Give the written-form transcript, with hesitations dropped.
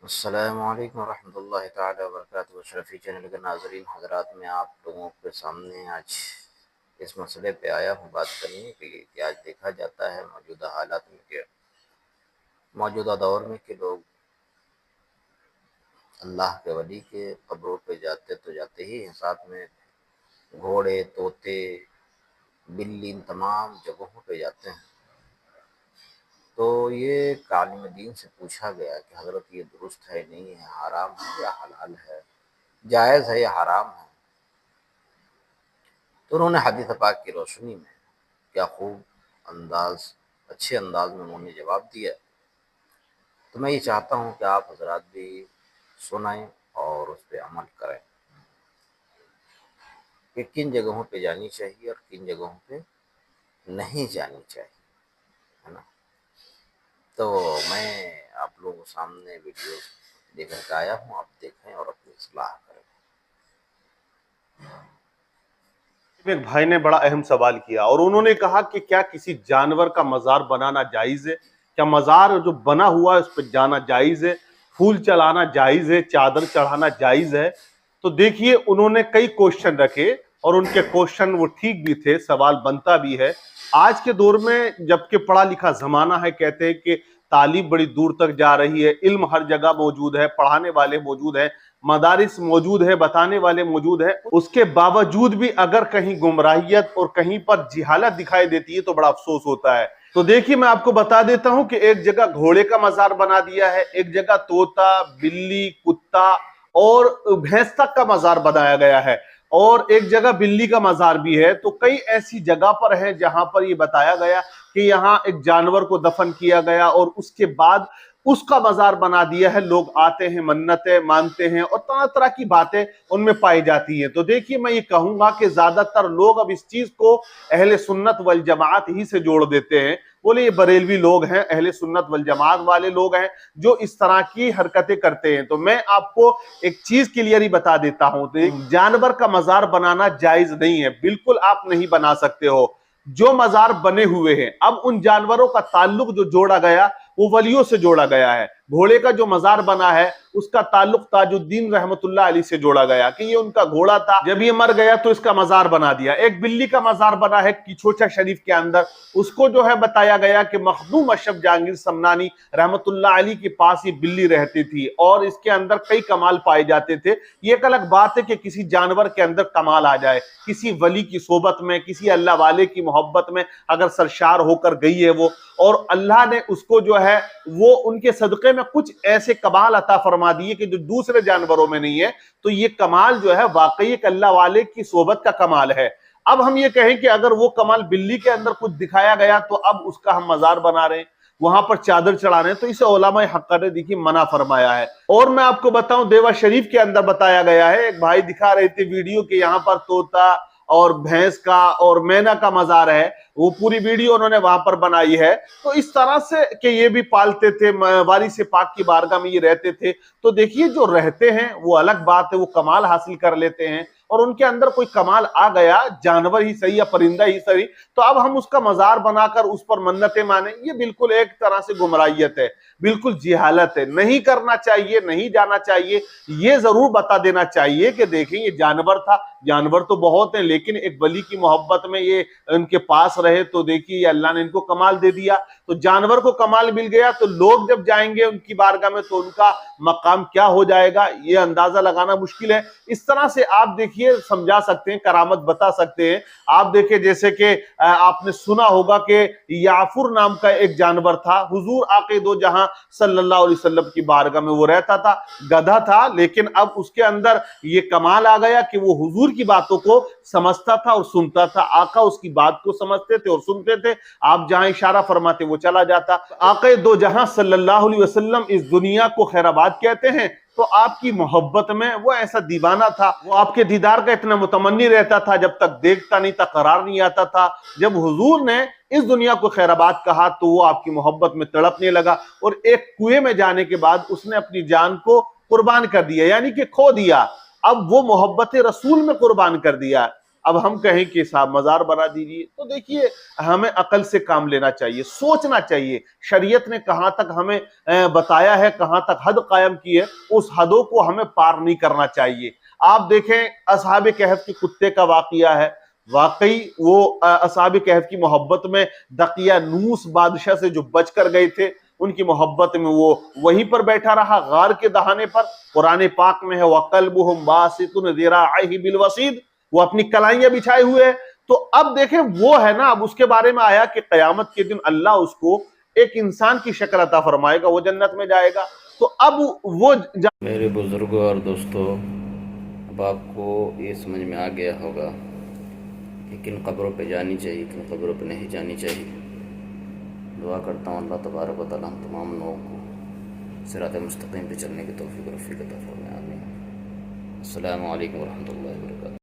अस्सलामुअलैकुम रहमतुल्लाहि ताला वबरकातुहू। शरफ़ी चैनल के नाज़रीन हज़रात, मैं आप लोगों के सामने आज इस मसले पे आया हूँ बात करने के लिए कि आज देखा जाता है मौजूदा हालात में कि मौजूदा दौर में कि लोग अल्लाह के वली के कब्रों पे जाते तो जाते ही हैं, साथ में घोड़े, तोते, बिल्ली, इन तमाम जगहों पे जाते हैं। तो ये एक आलिम दीन से पूछा गया कि हज़रत ये दुरुस्त है, नहीं है, हराम है या हलाल है, जायज़ है या हराम है। तो उन्होंने हदीस पाक की रोशनी में क्या खूब अच्छे अंदाज में उन्होंने जवाब दिया। तो मैं ये चाहता हूँ कि आप हजरात भी सुनाएं और उस पर अमल करें कि किन जगहों पे जानी चाहिए और किन जगहों पे नहीं जानी चाहिए, है ना। तो मैं आप लोगों के सामने वीडियो लेकर के आया हूँ, आप देखें और अपनी सलाह करें। एक भाई ने बड़ा अहम सवाल किया और उन्होंने कहा कि क्या किसी जानवर का मजार बनाना जायज है? क्या मजार जो बना हुआ है उस पर जाना जायज है? फूल चलाना जायज है? चादर चढ़ाना जायज है? तो देखिए, उन्होंने कई क्वेश्चन रखे और उनके क्वेश्चन वो ठीक भी थे, सवाल बनता भी है। आज के दौर में जबकि पढ़ा लिखा जमाना है, कहते हैं कि तालीम बड़ी दूर तक जा रही है, इल्म हर जगह मौजूद है, पढ़ाने वाले मौजूद है, मदारिस मौजूद है, बताने वाले मौजूद है, उसके बावजूद भी अगर कहीं गुमराहियत और कहीं पर जिहालत दिखाई देती है तो बड़ा अफसोस होता है। तो देखिए, मैं आपको बता देता हूं कि एक जगह घोड़े का मजार बना दिया है, एक जगह तोता, बिल्ली, कुत्ता और भैंस तक का मजार बनाया गया है, और एक जगह बिल्ली का मजार भी है। तो कई ऐसी जगह पर है जहां पर यह बताया गया कि यहां एक जानवर को दफन किया गया और उसके बाद उसका मजार बना दिया है। लोग आते हैं, मन्नतें मानते हैं और तरह तरह की बातें उनमें पाई जाती हैं। तो देखिए, मैं ये कहूंगा कि ज्यादातर लोग अब इस चीज को अहले सुन्नत वल जमात ही से जोड़ देते हैं। बोले ये बरेलवी लोग हैं, अहले सुन्नत वल जमात वाले लोग हैं जो इस तरह की हरकतें करते हैं। तो मैं आपको एक चीज क्लियर ही बता देता हूं, तो जानवर का मजार बनाना जायज नहीं है, बिल्कुल आप नहीं बना सकते हो। जो मजार बने हुए हैं, अब उन जानवरों का ताल्लुक जो जोड़ा गया वो वलियों से जोड़ा गया है। घोड़े का जो मजार बना है उसका ताल्लुक ताजुद्दीन रहमतुल्लाह अलैह से जोड़ा गया कि ये उनका घोड़ा था, जब ये मर गया तो इसका मजार बना दिया। एक बिल्ली का मजार बना है किछोचा शरीफ के अंदर, उसको जो है बताया गया कि मखदूम अशरफ जहांगीर समनानी रहमतुल्लाह अलैह के पास ये बिल्ली रहती थी और इसके अंदर कई कमाल पाए जाते थे। ये एक अलग बात है कि किसी जानवर के अंदर कमाल आ जाए, किसी वली की सोबत में, किसी अल्लाह वाले की मोहब्बत में अगर सरशार होकर गई है वो, और अल्लाह ने उसको जो है वो उनके सदक़े में कुछ ऐसे कमाल अता फरमा दिए कि जो दूसरे जानवरों में नहीं है, तो ये कमाल जो है वाकई एक अल्लाह वाले की सोबत का कमाल है। अब हम ये कहें कि अगर वो कमाल बिल्ली के अंदर कुछ दिखाया गया तो अब उसका हम मजार बना रहे हैं, वहां पर चादर चढ़ा रहे हैं, तो इसे उलमा हक़ ने देखिए मना फरमाया है। और मैं आपको बताऊं, देवा शरीफ के अंदर बताया गया है, एक भाई दिखा रहे थे वीडियो के यहाँ पर तोता और भैंस का और मैना का मजार है, वो पूरी वीडियो उन्होंने वहां पर बनाई है। तो इस तरह से कि ये भी पालते थे, वारिस पाक की बारगाह में ये रहते थे। तो देखिए, जो रहते हैं वो अलग बात है, वो कमाल हासिल कर लेते हैं और उनके अंदर कोई कमाल आ गया, जानवर ही सही या परिंदा ही सही, तो अब हम उसका मजार बनाकर उस पर मन्नतें माने, ये बिल्कुल एक तरह से गुमराहियत है, बिल्कुल जिहालत है। नहीं करना चाहिए, नहीं जाना चाहिए। ये जरूर बता देना चाहिए कि देखें, ये जानवर था, जानवर तो बहुत हैं, लेकिन एक वली की मोहब्बत में ये उनके पास रहे तो देखिए अल्लाह ने इनको कमाल दे दिया। तो जानवर को कमाल मिल गया तो लोग जब जाएंगे उनकी बारगाह में तो उनका मकाम क्या हो जाएगा, ये अंदाजा लगाना मुश्किल है। इस तरह से आप देखिए समझा सकते हैं, करामत बता सकते हैं। आप देखिए, जैसे कि आपने सुना होगा कि याफुर नाम का एक जानवर था, हुजूर आके दो जहां सल्लल्लाहु अलैहि वसल्लम की बारगाह में वो रहता था, गधा था, लेकिन अब उसके अंदर ये कमाल आ गया कि वो हुजूर की बातों को समझता था और सुनता था। आका उसकी बात को समझते थे और सुनते थे, आप जहां इशारा फरमाते वो चला जाता। आका दो जहां सल्लल्लाहु अलैहि वसल्लम इस दुनिया को खैराबाद कहते हैं, तो आपकी मोहब्बत में वो ऐसा दीवाना था, वो आपके दीदार का इतना मुतमन्नी रहता था, जब तक देखता नहीं था करार नहीं आता था। जब हुजूर ने इस दुनिया को खैराबाद कहा तो वो आपकी मोहब्बत में तड़पने लगा और एक कुएं में जाने के बाद उसने अपनी जान को कुर्बान कर दिया, यानी कि खो दिया। अब वो मोहब्बत रसूल में कुर्बान कर दिया। अब हम कहें कि साहब मजार बना दीजिए, तो देखिए हमें अकल से काम लेना चाहिए, सोचना चाहिए शरीयत ने कहां तक हमें बताया है, कहां तक हद कायम की है, उस हदों को हमें पार नहीं करना चाहिए। आप देखें असहाब कहफ के कुत्ते का वाकया है, वाकई वो असहाब कहफ की मोहब्बत में दकियानूस बादशाह से जो बचकर गए थे, उनकी मोहब्बत में वो वहीं पर बैठा रहा गार के दहाने पर। कुरान पाक में है वकल्बुहुम बासितुन ज़िराइहि बिलवसीद, वो अपनी कलाइयां बिछाए हुए है। तो अब देखें वो है ना, अब उसके बारे में आया कि कयामत के दिन अल्लाह उसको एक इंसान की शक्ल अता फरमाएगा, वो जन्नत में जाएगा। तो अब वो मेरे बुजुर्गों और दोस्तों, अब आपको ये समझ में आ गया होगा कि किन कब्रों पे जानी चाहिए, किन कब्रों पे नहीं जानी चाहिए। दुआ करता हूँ अल्लाह तबारक व तआला हम तमाम लोगों को सिरात मुस्तकीम पे चलने की तौफीक और रफ़ीक अता फरमाए। आमीन। अस्सलामु अलैकुम व रहमतुल्लाहि व बरकातुहू।